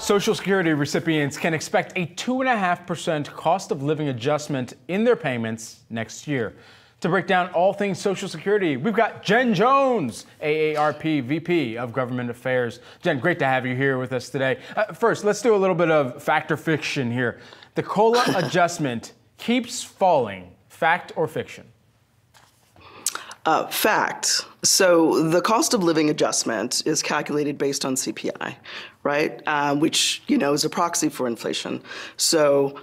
Social Security recipients can expect a 2.5% cost of living adjustment in their payments next year. To break down all things Social Security, we've got Jenn Jones, AARP VP of Government Affairs. Jen, great to have you here with us today. First, let's do a little bit of fact or fiction here. The COLA adjustment keeps falling. Fact or fiction? Fact. So the cost of living adjustment is calculated based on CPI, right? Which, is a proxy for inflation. So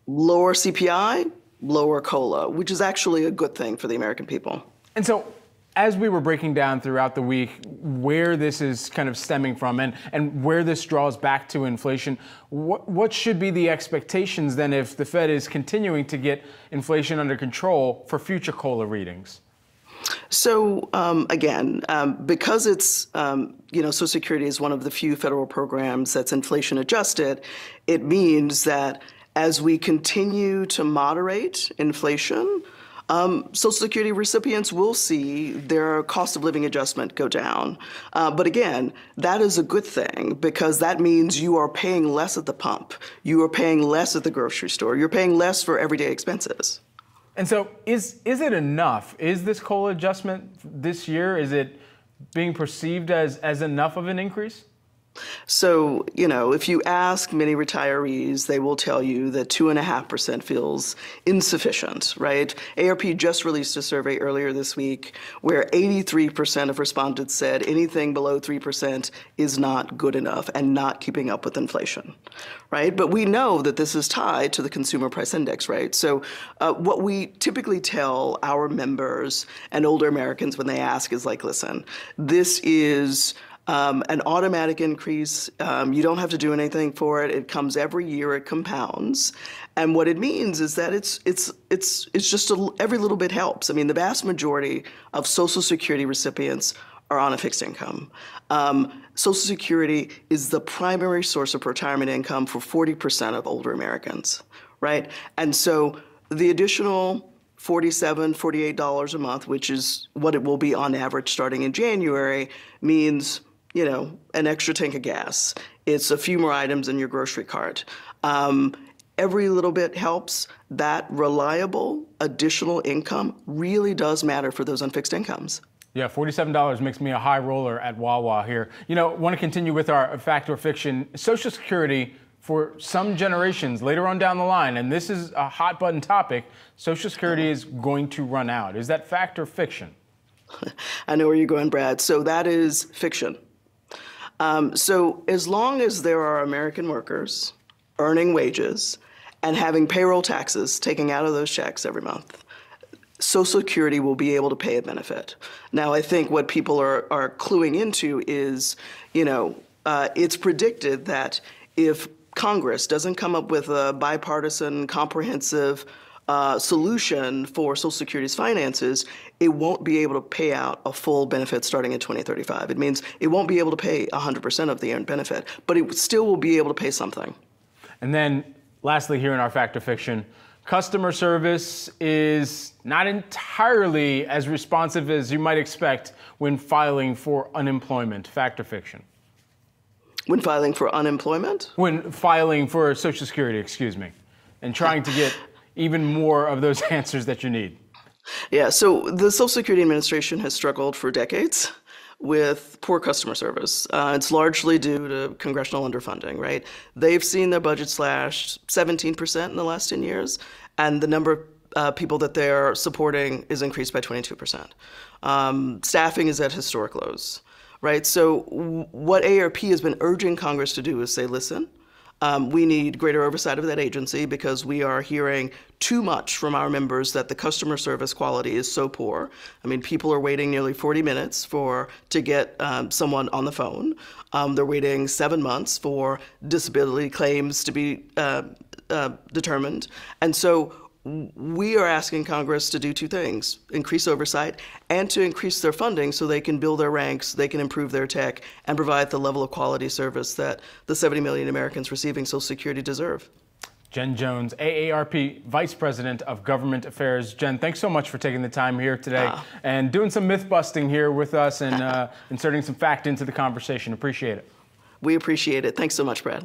lower CPI, lower COLA, which is actually a good thing for the American people. And so as we were breaking down throughout the week where this is kind of stemming from and where this draws back to inflation, what should be the expectations then if the Fed is continuing to get inflation under control for future COLA readings? So again, because it's, Social Security is one of the few federal programs that's inflation adjusted, it means that as we continue to moderate inflation, Social Security recipients will see their cost of living adjustment go down. But again, that is a good thing because that means you are paying less at the pump. You are paying less at the grocery store. You're paying less for everyday expenses. And so is it enough? Is this COLA adjustment this year, is it being perceived as enough of an increase? So, if you ask many retirees, they will tell you that 2.5% feels insufficient, right? AARP just released a survey earlier this week where 83% of respondents said anything below 3% is not good enough and not keeping up with inflation, right? But we know that this is tied to the Consumer Price Index, right? So what we typically tell our members and older Americans when they ask is like, listen, this is an automatic increase. You don't have to do anything for it. It comes every year. It compounds, and what it means is that it's just every little bit helps. I mean, the vast majority of Social Security recipients are on a fixed income. Social Security is the primary source of retirement income for 40% of older Americans, right? And so the additional $47, $48 a month, which is what it will be on average starting in January, means an extra tank of gas. It's a few more items in your grocery cart. Every little bit helps. That reliable additional income really does matter for those on fixed incomes. Yeah, $47 makes me a high roller at Wawa here. Want to continue with our fact or fiction. Social Security, for some generations later on down the line, and this is a hot button topic, Social Security is going to run out. Is that fact or fiction? I know where you're going, Brad. So that is fiction. So as long as there are American workers earning wages and having payroll taxes taken out of those checks every month, Social Security will be able to pay a benefit. Now, I think what people are cluing into is, it's predicted that if Congress doesn't come up with a bipartisan, comprehensive solution for Social Security's finances, it won't be able to pay out a full benefit starting in 2035. It means it won't be able to pay 100% of the earned benefit, but it still will be able to pay something. And then lastly here in our fact or fiction, customer service is not entirely as responsive as you might expect when filing for unemployment. Fact or fiction? When filing for unemployment? When filing for Social Security, excuse me, and trying to get even more of those answers that you need. Yeah, so the Social Security Administration has struggled for decades with poor customer service. It's largely due to congressional underfunding, right? They've seen their budget slashed 17% in the last 10 years, and the number of people that they're supporting is increased by 22%. Staffing is at historic lows, right? So what AARP has been urging Congress to do is say, listen, we need greater oversight of that agency because we are hearing too much from our members that the customer service quality is so poor. I mean, people are waiting nearly 40 minutes to get someone on the phone. They're waiting 7 months for disability claims to be determined. And so we are asking Congress to do two things: increase oversight and to increase their funding so they can build their ranks, they can improve their tech, and provide the level of quality service that the 70 million Americans receiving Social Security deserve. Jenn Jones, AARP Vice President of Government Affairs. Jenn, thanks so much for taking the time here today and doing some myth busting here with us and inserting some fact into the conversation. Appreciate it. We appreciate it. Thanks so much, Brad.